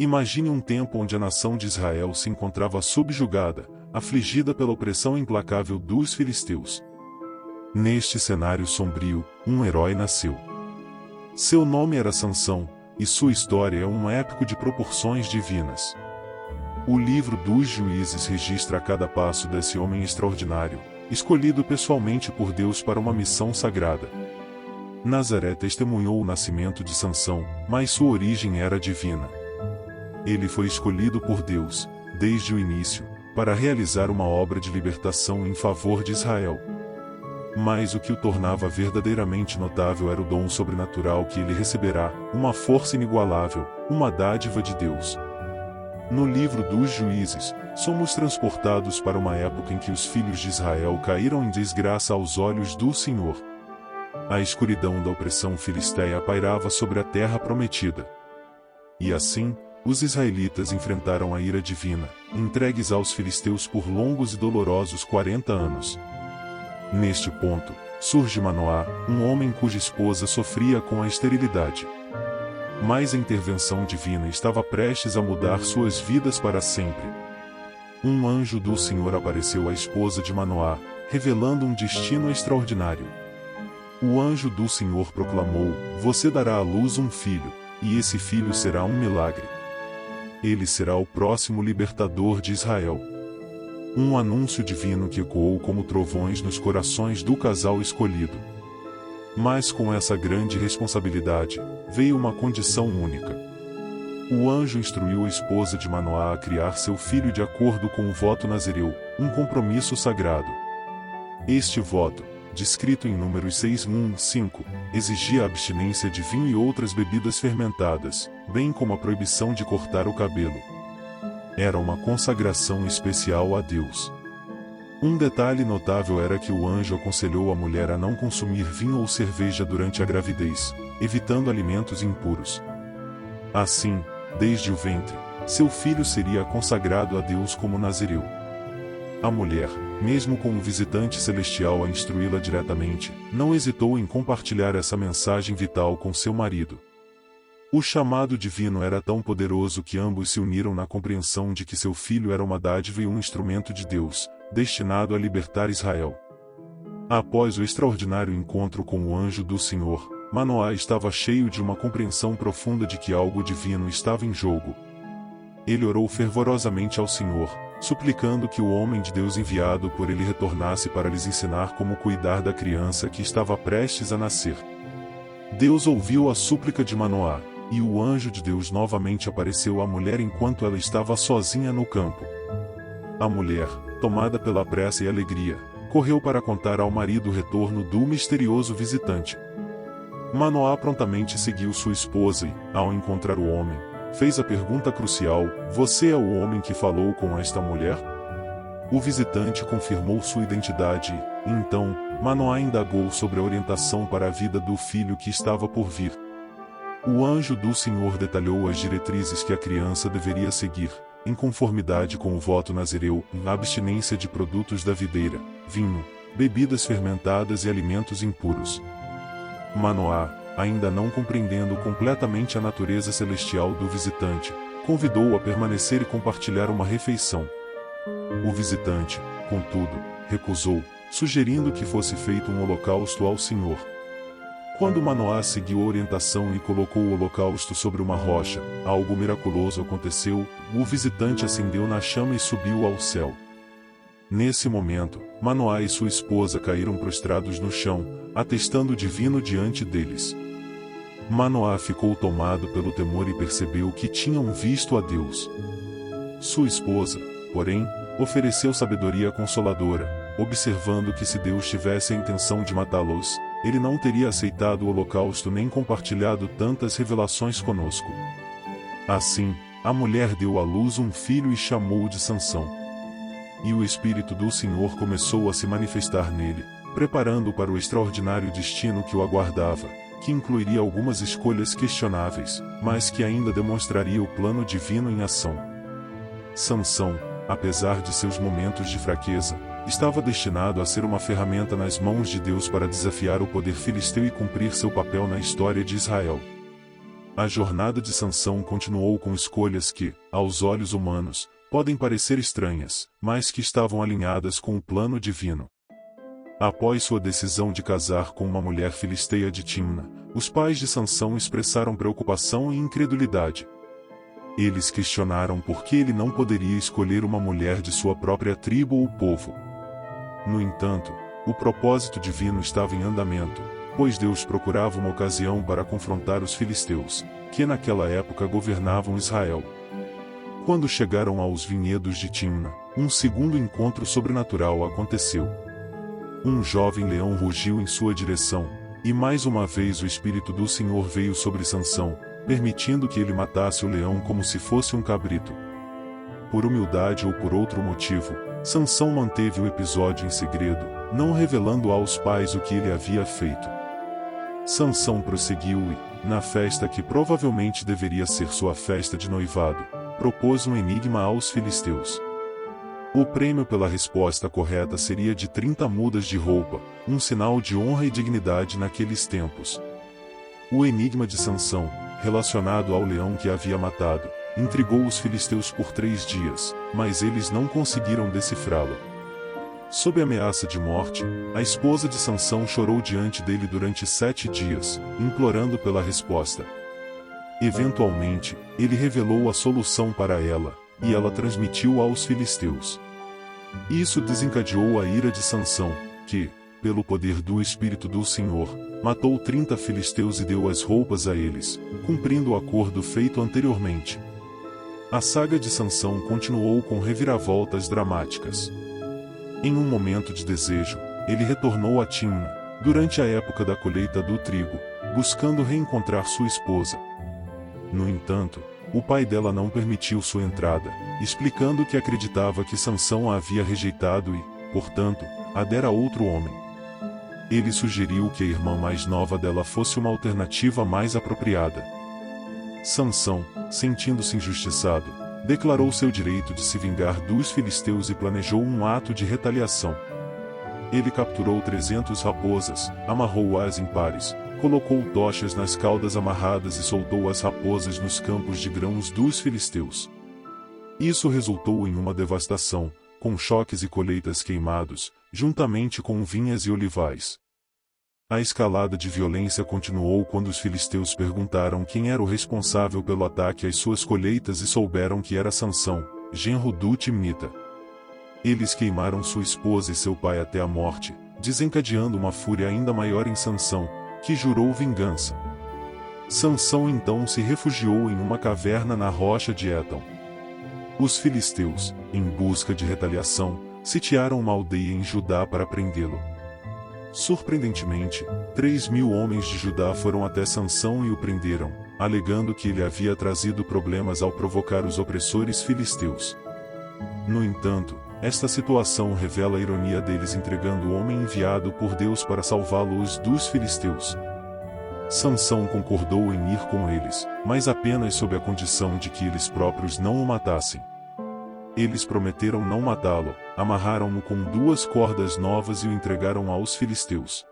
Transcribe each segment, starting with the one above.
Imagine um tempo onde a nação de Israel se encontrava subjugada, afligida pela opressão implacável dos filisteus. Neste cenário sombrio, um herói nasceu. Seu nome era Sansão, e sua história é um épico de proporções divinas. O livro dos Juízes registra a cada passo desse homem extraordinário, escolhido pessoalmente por Deus para uma missão sagrada. Nazaré testemunhou o nascimento de Sansão, mas sua origem era divina. Ele foi escolhido por Deus, desde o início, para realizar uma obra de libertação em favor de Israel. Mas o que o tornava verdadeiramente notável era o dom sobrenatural que ele receberá, uma força inigualável, uma dádiva de Deus. No livro dos Juízes, somos transportados para uma época em que os filhos de Israel caíram em desgraça aos olhos do Senhor. A escuridão da opressão filisteia pairava sobre a terra prometida. E assim, os israelitas enfrentaram a ira divina, entregues aos filisteus por longos e dolorosos 40 anos. Neste ponto, surge Manoá, um homem cuja esposa sofria com a esterilidade. Mas a intervenção divina estava prestes a mudar suas vidas para sempre. Um anjo do Senhor apareceu à esposa de Manoá, revelando um destino extraordinário. O anjo do Senhor proclamou: "Você dará à luz um filho, e esse filho será um milagre. Ele será o próximo libertador de Israel." Um anúncio divino que ecoou como trovões nos corações do casal escolhido. Mas com essa grande responsabilidade, veio uma condição única. O anjo instruiu a esposa de Manoá a criar seu filho de acordo com o voto nazireu, um compromisso sagrado. Este voto, descrito em Números 6:1-5, exigia a abstinência de vinho e outras bebidas fermentadas, bem como a proibição de cortar o cabelo. Era uma consagração especial a Deus. Um detalhe notável era que o anjo aconselhou a mulher a não consumir vinho ou cerveja durante a gravidez, evitando alimentos impuros. Assim, desde o ventre, seu filho seria consagrado a Deus como nazireu. A mulher, mesmo com um visitante celestial a instruí-la diretamente, não hesitou em compartilhar essa mensagem vital com seu marido. O chamado divino era tão poderoso que ambos se uniram na compreensão de que seu filho era uma dádiva e um instrumento de Deus, destinado a libertar Israel. Após o extraordinário encontro com o anjo do Senhor, Manoá estava cheio de uma compreensão profunda de que algo divino estava em jogo. Ele orou fervorosamente ao Senhor, suplicando que o homem de Deus enviado por ele retornasse para lhes ensinar como cuidar da criança que estava prestes a nascer. Deus ouviu a súplica de Manoá, e o anjo de Deus novamente apareceu à mulher enquanto ela estava sozinha no campo. A mulher, tomada pela pressa e alegria, correu para contar ao marido o retorno do misterioso visitante. Manoá prontamente seguiu sua esposa e, ao encontrar o homem, fez a pergunta crucial: "Você é o homem que falou com esta mulher?" O visitante confirmou sua identidade e, então, Manoá indagou sobre a orientação para a vida do filho que estava por vir. O anjo do Senhor detalhou as diretrizes que a criança deveria seguir, em conformidade com o voto nazireu, na abstinência de produtos da videira, vinho, bebidas fermentadas e alimentos impuros. Manoá, ainda não compreendendo completamente a natureza celestial do visitante, convidou-o a permanecer e compartilhar uma refeição. O visitante, contudo, recusou, sugerindo que fosse feito um holocausto ao Senhor. Quando Manoá seguiu a orientação e colocou o holocausto sobre uma rocha, algo miraculoso aconteceu: o visitante acendeu na chama e subiu ao céu. Nesse momento, Manoá e sua esposa caíram prostrados no chão, atestando o divino diante deles. Manoá ficou tomado pelo temor e percebeu que tinham visto a Deus. Sua esposa, porém, ofereceu sabedoria consoladora, observando que se Deus tivesse a intenção de matá-los, ele não teria aceitado o holocausto nem compartilhado tantas revelações conosco. Assim, a mulher deu à luz um filho e chamou-o de Sansão. E o Espírito do Senhor começou a se manifestar nele, preparando-o para o extraordinário destino que o aguardava, que incluiria algumas escolhas questionáveis, mas que ainda demonstraria o plano divino em ação. Sansão, apesar de seus momentos de fraqueza, estava destinado a ser uma ferramenta nas mãos de Deus para desafiar o poder filisteu e cumprir seu papel na história de Israel. A jornada de Sansão continuou com escolhas que, aos olhos humanos, podem parecer estranhas, mas que estavam alinhadas com o plano divino. Após sua decisão de casar com uma mulher filisteia de Timna, os pais de Sansão expressaram preocupação e incredulidade. Eles questionaram por que ele não poderia escolher uma mulher de sua própria tribo ou povo. No entanto, o propósito divino estava em andamento, pois Deus procurava uma ocasião para confrontar os filisteus, que naquela época governavam Israel. Quando chegaram aos vinhedos de Timna, um segundo encontro sobrenatural aconteceu. Um jovem leão rugiu em sua direção, e mais uma vez o Espírito do Senhor veio sobre Sansão, permitindo que ele matasse o leão como se fosse um cabrito. Por humildade ou por outro motivo, Sansão manteve o episódio em segredo, não revelando aos pais o que ele havia feito. Sansão prosseguiu e, na festa que provavelmente deveria ser sua festa de noivado, propôs um enigma aos filisteus. O prêmio pela resposta correta seria de 30 mudas de roupa, um sinal de honra e dignidade naqueles tempos. O enigma de Sansão, relacionado ao leão que havia matado, intrigou os filisteus por 3 dias, mas eles não conseguiram decifrá-lo. Sob ameaça de morte, a esposa de Sansão chorou diante dele durante 7 dias, implorando pela resposta. Eventualmente, ele revelou a solução para ela, e ela transmitiu aos filisteus. Isso desencadeou a ira de Sansão, que, pelo poder do Espírito do Senhor, matou 30 filisteus e deu as roupas a eles, cumprindo o acordo feito anteriormente. A saga de Sansão continuou com reviravoltas dramáticas. Em um momento de desejo, ele retornou a Timna, durante a época da colheita do trigo, buscando reencontrar sua esposa. No entanto, o pai dela não permitiu sua entrada, explicando que acreditava que Sansão a havia rejeitado e, portanto, a dera a outro homem. Ele sugeriu que a irmã mais nova dela fosse uma alternativa mais apropriada. Sansão, sentindo-se injustiçado, declarou seu direito de se vingar dos filisteus e planejou um ato de retaliação. Ele capturou 300 raposas, amarrou-as em pares, colocou tochas nas caudas amarradas e soltou as raposas nos campos de grãos dos filisteus. Isso resultou em uma devastação, com choques e colheitas queimados, juntamente com vinhas e olivais. A escalada de violência continuou quando os filisteus perguntaram quem era o responsável pelo ataque às suas colheitas e souberam que era Sansão, genro do Timnita. Eles queimaram sua esposa e seu pai até a morte, desencadeando uma fúria ainda maior em Sansão, que jurou vingança. Sansão então se refugiou em uma caverna na rocha de Etam. Os filisteus, em busca de retaliação, sitiaram uma aldeia em Judá para prendê-lo. Surpreendentemente, 3.000 homens de Judá foram até Sansão e o prenderam, alegando que ele havia trazido problemas ao provocar os opressores filisteus. No entanto, esta situação revela a ironia deles entregando o homem enviado por Deus para salvá-los dos filisteus. Sansão concordou em ir com eles, mas apenas sob a condição de que eles próprios não o matassem. Eles prometeram não matá-lo, amarraram-no com 2 cordas novas e o entregaram aos filisteus.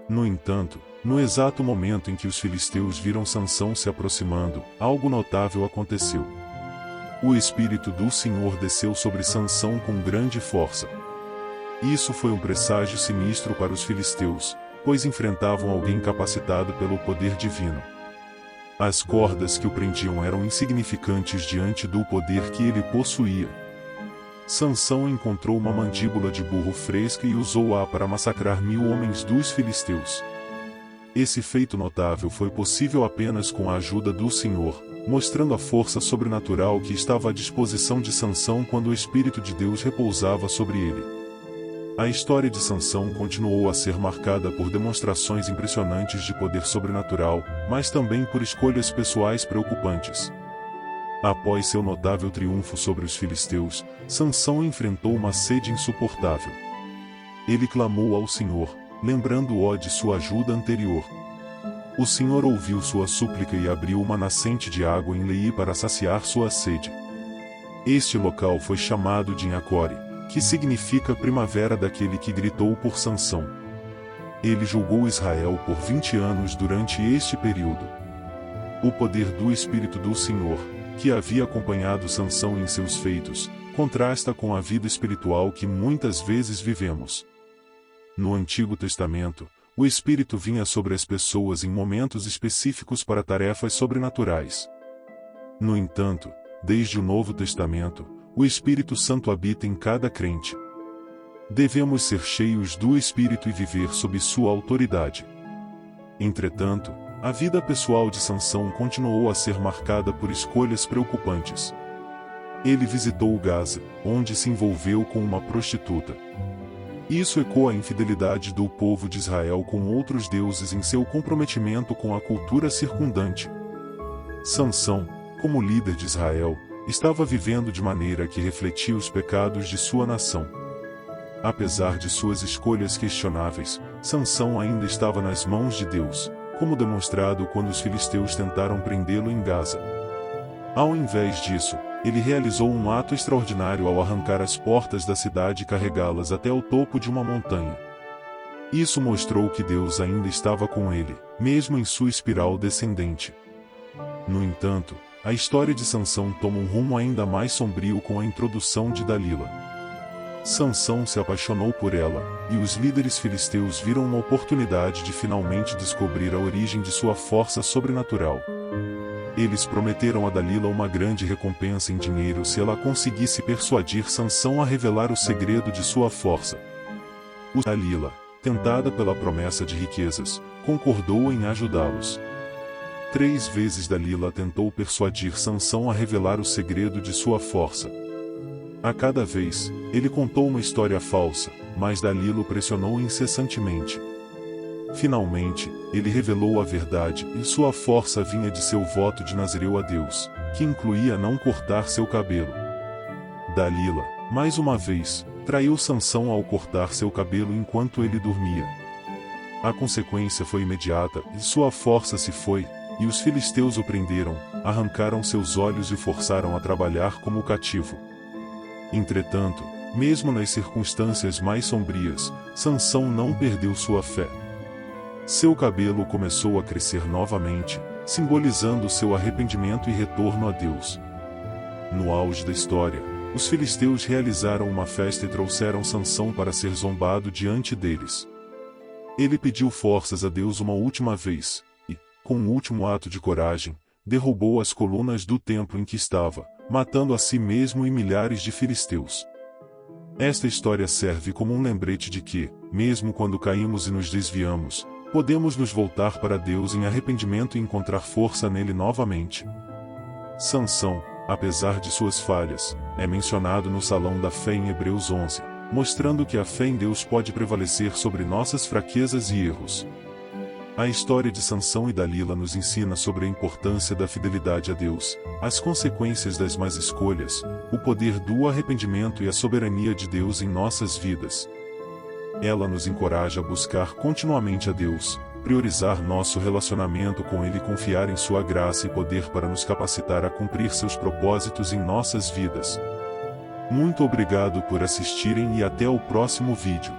No entanto, no exato momento em que os filisteus viram Sansão se aproximando, algo notável aconteceu. O Espírito do Senhor desceu sobre Sansão com grande força. Isso foi um presságio sinistro para os filisteus, pois enfrentavam alguém capacitado pelo poder divino. As cordas que o prendiam eram insignificantes diante do poder que ele possuía. Sansão encontrou uma mandíbula de burro fresca e usou-a para massacrar 1.000 homens dos filisteus. Esse feito notável foi possível apenas com a ajuda do Senhor, mostrando a força sobrenatural que estava à disposição de Sansão quando o Espírito de Deus repousava sobre ele. A história de Sansão continuou a ser marcada por demonstrações impressionantes de poder sobrenatural, mas também por escolhas pessoais preocupantes. Após seu notável triunfo sobre os filisteus, Sansão enfrentou uma sede insuportável. Ele clamou ao Senhor, lembrando-o de sua ajuda anterior. O Senhor ouviu sua súplica e abriu uma nascente de água em Leí para saciar sua sede. Este local foi chamado de Enhacore, que significa primavera daquele que gritou por Sansão. Ele julgou Israel por 20 anos durante este período. O poder do Espírito do Senhor, que havia acompanhado Sansão em seus feitos, contrasta com a vida espiritual que muitas vezes vivemos. No Antigo Testamento, o Espírito vinha sobre as pessoas em momentos específicos para tarefas sobrenaturais. No entanto, desde o Novo Testamento, o Espírito Santo habita em cada crente. Devemos ser cheios do Espírito e viver sob sua autoridade. Entretanto, a vida pessoal de Sansão continuou a ser marcada por escolhas preocupantes. Ele visitou Gaza, onde se envolveu com uma prostituta. Isso ecoa a infidelidade do povo de Israel com outros deuses em seu comprometimento com a cultura circundante. Sansão, como líder de Israel, estava vivendo de maneira que refletia os pecados de sua nação. Apesar de suas escolhas questionáveis, Sansão ainda estava nas mãos de Deus, como demonstrado quando os filisteus tentaram prendê-lo em Gaza. Ao invés disso, ele realizou um ato extraordinário ao arrancar as portas da cidade e carregá-las até o topo de uma montanha. Isso mostrou que Deus ainda estava com ele, mesmo em sua espiral descendente. No entanto, a história de Sansão toma um rumo ainda mais sombrio com a introdução de Dalila. Sansão se apaixonou por ela, e os líderes filisteus viram uma oportunidade de finalmente descobrir a origem de sua força sobrenatural. Eles prometeram a Dalila uma grande recompensa em dinheiro se ela conseguisse persuadir Sansão a revelar o segredo de sua força. Dalila, tentada pela promessa de riquezas, concordou em ajudá-los. 3 vezes Dalila tentou persuadir Sansão a revelar o segredo de sua força. A cada vez, ele contou uma história falsa, mas Dalila o pressionou incessantemente. Finalmente, ele revelou a verdade, e sua força vinha de seu voto de nazireu a Deus, que incluía não cortar seu cabelo. Dalila, mais uma vez, traiu Sansão ao cortar seu cabelo enquanto ele dormia. A consequência foi imediata, e sua força se foi, e os filisteus o prenderam, arrancaram seus olhos e forçaram a trabalhar como cativo. Entretanto, mesmo nas circunstâncias mais sombrias, Sansão não perdeu sua fé. Seu cabelo começou a crescer novamente, simbolizando seu arrependimento e retorno a Deus. No auge da história, os filisteus realizaram uma festa e trouxeram Sansão para ser zombado diante deles. Ele pediu forças a Deus uma última vez, e, com um último ato de coragem, derrubou as colunas do templo em que estava, matando a si mesmo e milhares de filisteus. Esta história serve como um lembrete de que, mesmo quando caímos e nos desviamos, podemos nos voltar para Deus em arrependimento e encontrar força nele novamente. Sansão, apesar de suas falhas, é mencionado no Salão da Fé em Hebreus 11, mostrando que a fé em Deus pode prevalecer sobre nossas fraquezas e erros. A história de Sansão e Dalila nos ensina sobre a importância da fidelidade a Deus, as consequências das más escolhas, o poder do arrependimento e a soberania de Deus em nossas vidas. Ela nos encoraja a buscar continuamente a Deus, priorizar nosso relacionamento com Ele e confiar em sua graça e poder para nos capacitar a cumprir seus propósitos em nossas vidas. Muito obrigado por assistirem e até o próximo vídeo.